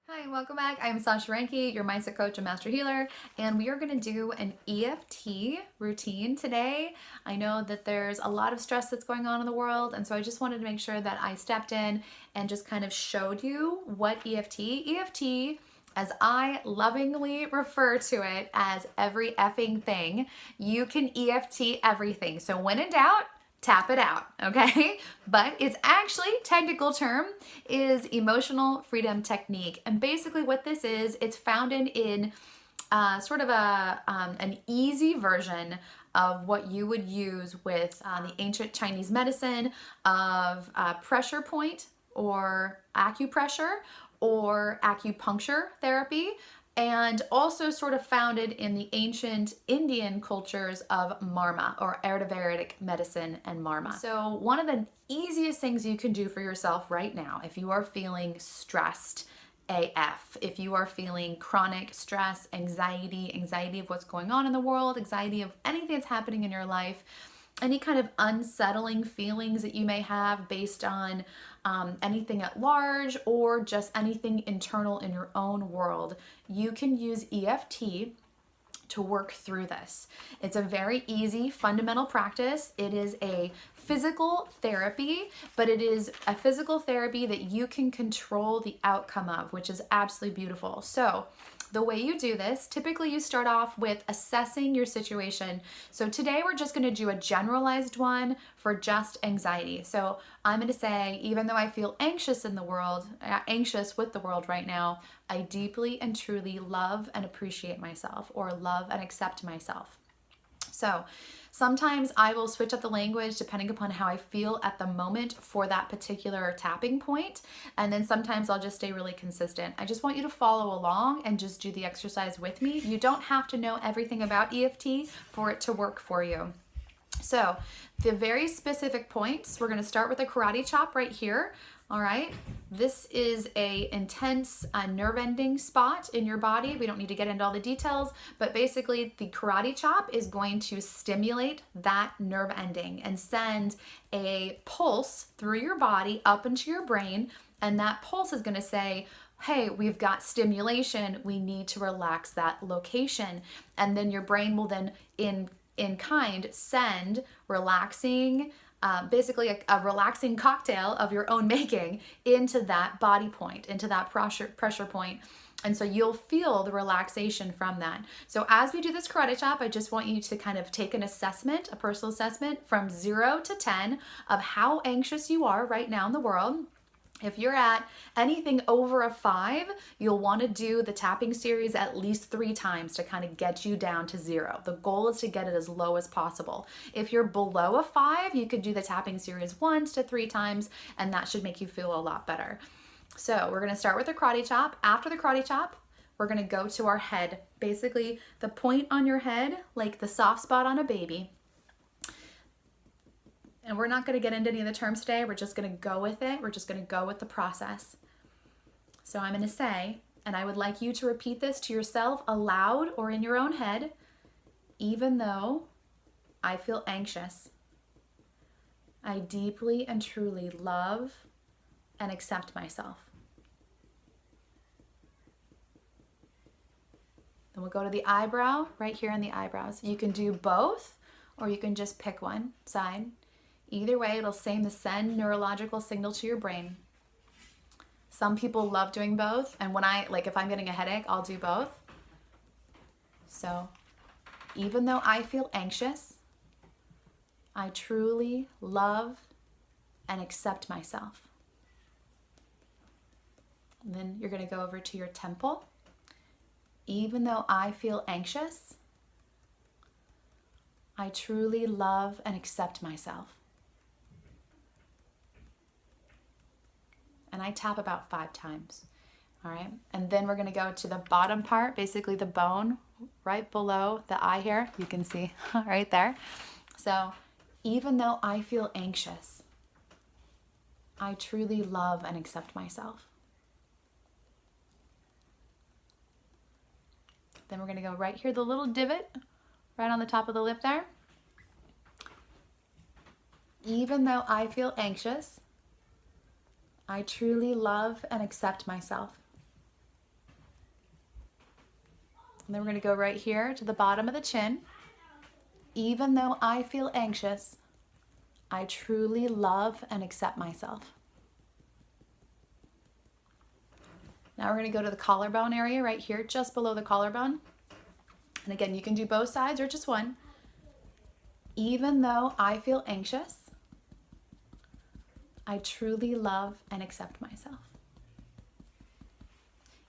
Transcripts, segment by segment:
Hi, welcome back. I'm Sasha Ranke, your mindset coach and master healer, and we are going to do an EFT routine today. I know that there's a lot of stress that's going on in the world, and so I just wanted to make sure that I stepped in and just kind of showed you what EFT, as I lovingly refer to it as every effing thing, you can EFT everything. So when in doubt, tap it out, okay? But its actually technical term is emotional freedom technique. And basically what this is, it's founded in sort of an easy version of what you would use with the ancient Chinese medicine of pressure point or acupressure or acupuncture therapy, and also sort of founded in the ancient Indian cultures of Marma or Ayurvedic medicine and Marma. So one of the easiest things you can do for yourself right now, if you are feeling stressed AF, if you are feeling chronic stress, anxiety of what's going on in the world, anxiety of anything that's happening in your life, any kind of unsettling feelings that you may have based on anything at large or just anything internal in your own world, you can use EFT to work through this. It's a very easy fundamental practice. It is a physical therapy, but it is a physical therapy that you can control the outcome of, which is absolutely beautiful. So the way you do this, typically you start off with assessing your situation. So today we're just going to do a generalized one for just anxiety. So I'm going to say, even though I feel anxious with the world right now, I deeply and truly love and appreciate myself, or love and accept myself. So sometimes I will switch up the language depending upon how I feel at the moment for that particular tapping point. And then sometimes I'll just stay really consistent. I just want you to follow along and just do the exercise with me. You don't have to know everything about EFT for it to work for you. So the very specific points, we're going to start with a karate chop right here. All right, this is a intense nerve ending spot in your body. We don't need to get into all the details, but basically the karate chop is going to stimulate that nerve ending and send a pulse through your body up into your brain, and that pulse is going to say, hey, we've got stimulation, we need to relax that location. And then your brain will then in kind send relaxing, basically a relaxing cocktail of your own making into that body point, into that pressure point. And so you'll feel the relaxation from that. So as we do this karate chop, I just want you to kind of take an assessment, a personal assessment from 0 to 10 of how anxious you are right now in the world. If you're at anything over a 5, you'll want to do the tapping series at least 3 times to kind of get you down to 0. The goal is to get it as low as possible. If you're below a 5, you could do the tapping series 1 to 3 times, and that should make you feel a lot better. So we're going to start with the karate chop. After the karate chop, we're going to go to our head. Basically, the point on your head, like the soft spot on a baby. And we're not going to get into any of the terms today. We're just going to go with it. We're just going to go with the process. So I'm going to say, and I would like you to repeat this to yourself aloud or in your own head, even though I feel anxious, I deeply and truly love and accept myself. Then we'll go to the eyebrow, right here in the eyebrows. You can do both, or you can just pick one side. Either way, it'll send neurological signal to your brain. Some people love doing both, and if I'm getting a headache, I'll do both. So, even though I feel anxious, I truly love and accept myself. And then you're going to go over to your temple. Even though I feel anxious, I truly love and accept myself. And I tap about 5 times. All right. And then we're going to go to the bottom part, basically the bone right below the eye here. You can see right there. So even though I feel anxious, I truly love and accept myself. Then we're going to go right here, the little divot right on the top of the lip there. Even though I feel anxious, I truly love and accept myself. And then we're going to go right here to the bottom of the chin. Even though I feel anxious, I truly love and accept myself. Now we're going to go to the collarbone area right here, just below the collarbone. And again, you can do both sides or just one. Even though I feel anxious, I truly love and accept myself.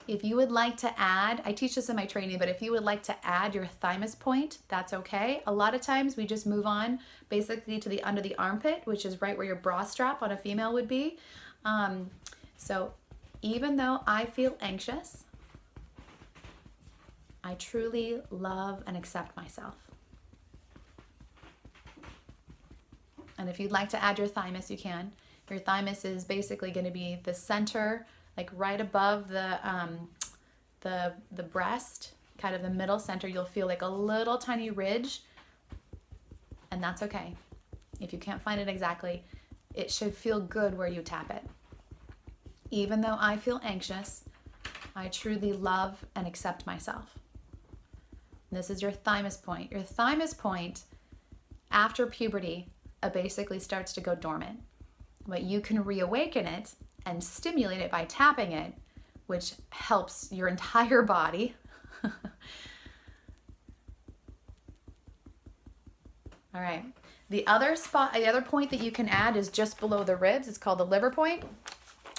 If you would like to add, I teach this in my training, but if you would like to add your thymus point, that's okay. A lot of times we just move on basically to the under the armpit, which is right where your bra strap on a female would be. So even though I feel anxious, I truly love and accept myself. And if you'd like to add your thymus, you can. Your thymus is basically going to be the center, like right above the breast, kind of the middle center. You'll feel like a little tiny ridge, and that's okay. If you can't find it exactly, it should feel good where you tap it. Even though I feel anxious, I truly love and accept myself. And this is your thymus point. Your thymus point, after puberty, basically starts to go dormant. But you can reawaken it and stimulate it by tapping it, which helps your entire body. All right. The other point that you can add is just below the ribs. It's called the liver point.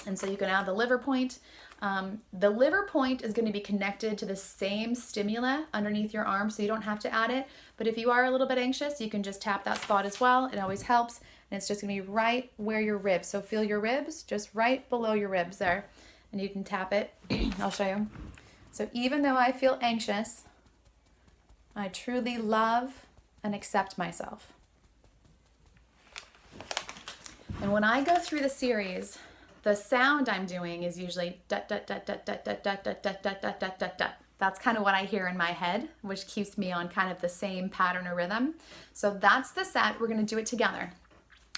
And so you can add the liver point. The liver point is going to be connected to the same stimula underneath your arm, so you don't have to add it. But if you are a little bit anxious, you can just tap that spot as well. It always helps. And it's just going to be right where your ribs. So feel your ribs, just right below your ribs there. And you can tap it. I'll show you. So even though I feel anxious, I truly love and accept myself. And when I go through the series, the sound I'm doing is usually dut, dut, dut, dut, dut, dut, dut, dut, dut, dut, dut, dut, dut, dut. That's kind of what I hear in my head, which keeps me on kind of the same pattern or rhythm. So that's the set. We're going to do it together.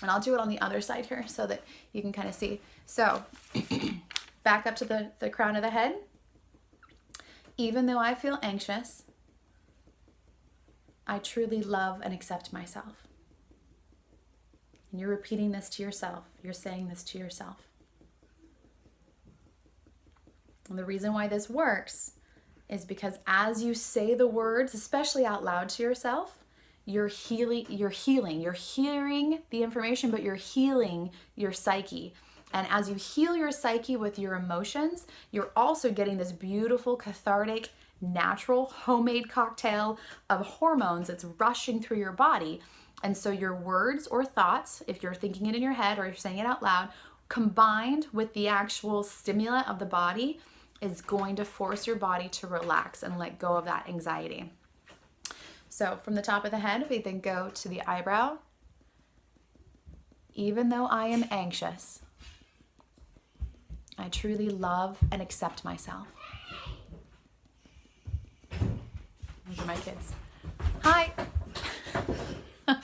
And I'll do it on the other side here so that you can kind of see. So back up to the crown of the head. Even though I feel anxious, I truly love and accept myself. And you're repeating this to yourself. You're saying this to yourself. And the reason why this works is because as you say the words, especially out loud to yourself, you're hearing the information, but you're healing your psyche. And as you heal your psyche with your emotions, you're also getting this beautiful, cathartic, natural, homemade cocktail of hormones that's rushing through your body. And so your words or thoughts, if you're thinking it in your head or you're saying it out loud, combined with the actual stimuli of the body, is going to force your body to relax and let go of that anxiety. So from the top of the head, we then go to the eyebrow. Even though I am anxious, I truly love and accept myself. Those are my kids. Hi. And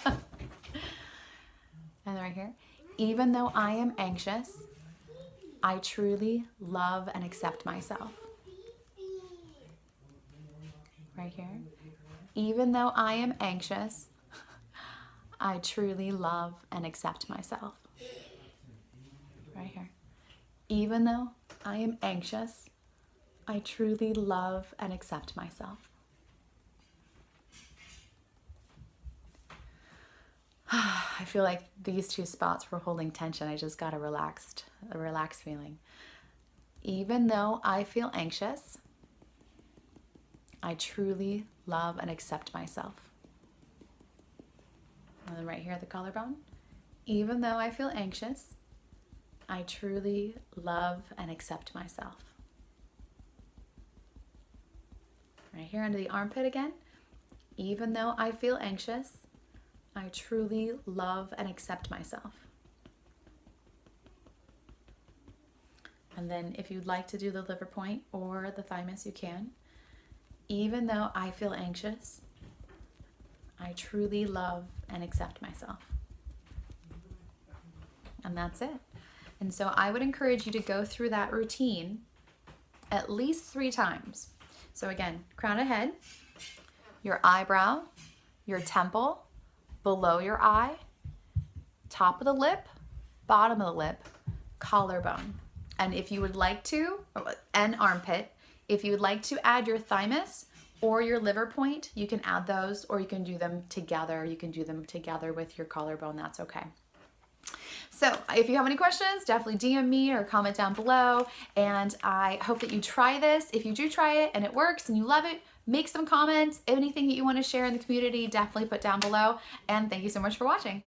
right here. Even though I am anxious, I truly love and accept myself. Right here. Even though I am anxious, I truly love and accept myself. Right here. Even though I am anxious, I truly love and accept myself. I feel like these two spots were holding tension. I just got a relaxed feeling. Even though I feel anxious, I truly love and accept myself. And then right here at the collarbone. Even though I feel anxious, I truly love and accept myself. Right here under the armpit again. Even though I feel anxious, I truly love and accept myself. And then if you'd like to do the liver point or the thymus, you can. Even though I feel anxious, I truly love and accept myself. And that's it. And so I would encourage you to go through that routine at least 3 times. So again, crown of head, your eyebrow, your temple, below your eye, top of the lip, bottom of the lip, collarbone. And if you would like to, and armpit, if you would like to add your thymus or your liver point, you can add those, or you can do them together. You can do them together with your collarbone, that's okay. So if you have any questions, definitely DM me or comment down below. And I hope that you try this. If you do try it and it works and you love it, make some comments. Anything that you want to share in the community, definitely put down below. And thank you so much for watching.